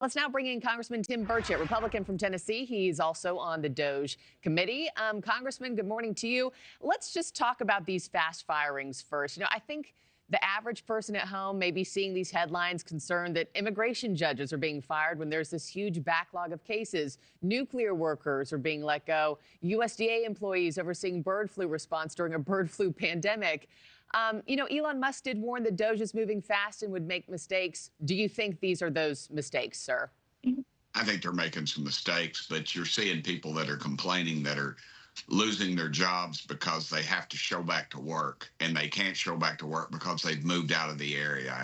Let's now bring in Congressman Tim Burchett, Republican from Tennessee. He's also on the DOGE committee. Congressman, good morning to you. Let's just talk about these fast firings first. I think the average person at home may be seeing these headlines concerned that immigration judges are being fired when there's this huge backlog of cases. Nuclear workers are being let go. USDA employees overseeing bird flu response during a bird flu pandemic. Elon Musk did warn that DOGE is moving fast and would make mistakes. Do you think these are those mistakes, sir? I think they're making some mistakes, but you're seeing people that are complaining that are losing their jobs because they have to show back to work, and they can't show back to work because they've moved out of the area. I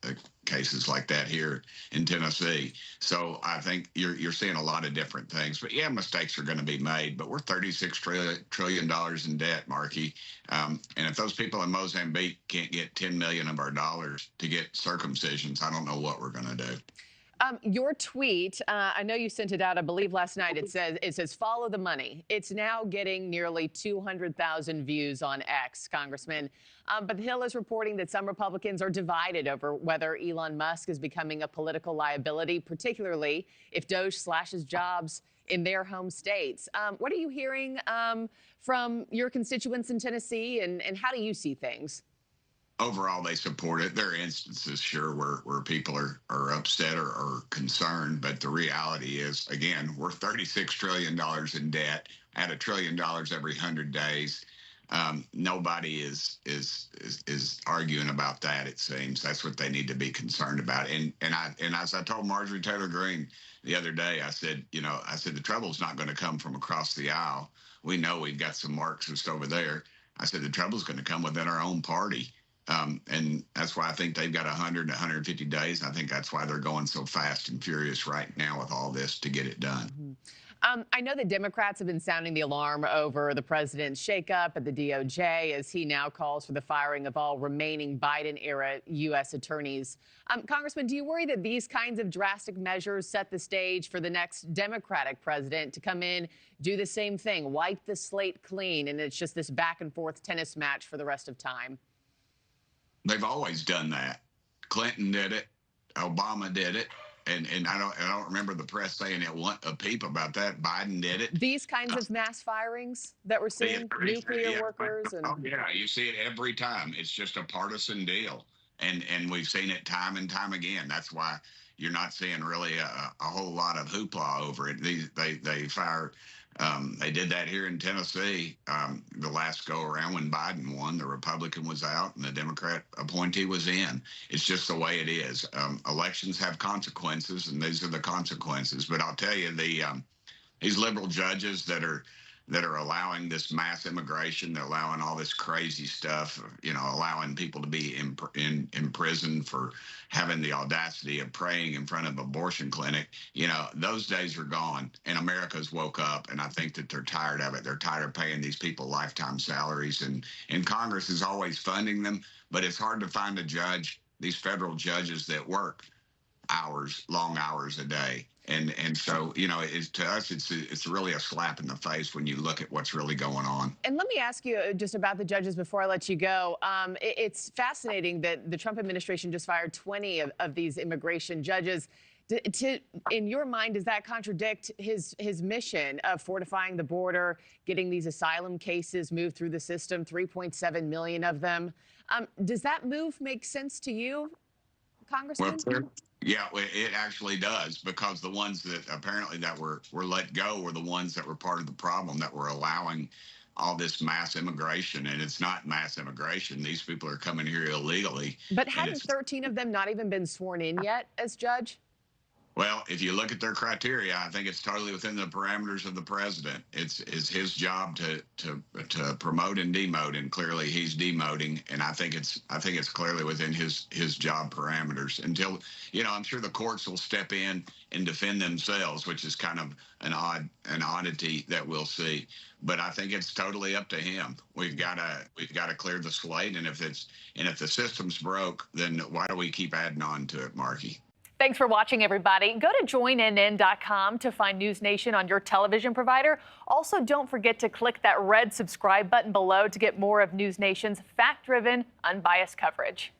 have cases like that here in Tennessee. So I think you're seeing a lot of different things. But yeah, mistakes are going to be made. But we're $36 trillion in debt, Markie. And if those people in Mozambique can't get 10 million of our dollars to get circumcisions, I don't know what we're going to do. Your tweet, I know you sent it out, I believe last night. It says, follow the money. It's now getting nearly 200,000 views on X, Congressman. But the Hill is reporting that some Republicans are divided over whether Elon Musk is becoming a political liability, particularly if DOGE slashes jobs in their home states. What are you hearing from your constituents in Tennessee, and how do you see things? Overall, they support it. There are instances, sure, where people are upset or concerned, but the reality is, again, we're $36 trillion in debt, at $1 trillion every 100 days. Nobody is arguing about that. It seems that's what they need to be concerned about. And as I told Marjorie Taylor Greene the other day, I said the trouble's not going to come from across the aisle. We know we've got some Marxists over there. I said the trouble's going to come within our own party. And that's why I think they've got 100 to 150 days. I think that's why they're going so fast and furious right now with all this to get it done. Mm-hmm. I know the Democrats have been sounding the alarm over the president's shakeup at the DOJ as he now calls for the firing of all remaining Biden-era U.S. attorneys. Congressman, do you worry that these kinds of drastic measures set the stage for the next Democratic president to come in, do the same thing, wipe the slate clean, and it's just this back-and-forth tennis match for the rest of time? They've always done that. Clinton did it. Obama did it. And I don't remember the press saying a peep about that. Biden did it. These kinds of mass firings that we're seeing, nuclear workers. Oh, yeah, you see it every time. It's just a partisan deal. And we've seen it time and time again. That's why you're not seeing really a whole lot of hoopla over it. They fire. They did that here in Tennessee the last go around when Biden won. The Republican was out and the Democrat appointee was in. It's just the way it is. Elections have consequences, and these are the consequences. But I'll tell you, these liberal judges that are allowing this mass immigration, they're allowing all this crazy stuff, allowing people to be in prison for having the audacity of praying in front of an abortion clinic. Those days are gone, and America's woke up, and I think that they're tired of it. They're tired of paying these people lifetime salaries, and Congress is always funding them, but it's hard to find a judge, these federal judges that work long hours a day. And so, to us, it's really a slap in the face when you look at what's really going on. And let me ask you just about the judges before I let you go. It's fascinating that the Trump administration just fired 20 of these immigration judges. In your mind, does that contradict his mission of fortifying the border, getting these asylum cases moved through the system, 3.7 million of them? Does that move make sense to you, Congressman? Well, yeah, it actually does, because the ones that apparently that were let go were the ones that were part of the problem, that were allowing all this mass immigration. And it's not mass immigration. These people are coming here illegally. But hadn't 13 of them not even been sworn in yet as judge? Well, if you look at their criteria, I think it's totally within the parameters of the president. It's his job to promote and demote, and clearly he's demoting. And I think it's clearly within his job parameters. Until I'm sure the courts will step in and defend themselves, which is kind of an oddity that we'll see. But I think it's totally up to him. We've got to clear the slate, and if the system's broke, then why do we keep adding on to it, Markie? Thanks for watching, everybody. Go to joinnn.com to find NewsNation on your television provider. Also, don't forget to click that red subscribe button below to get more of NewsNation's fact-driven, unbiased coverage.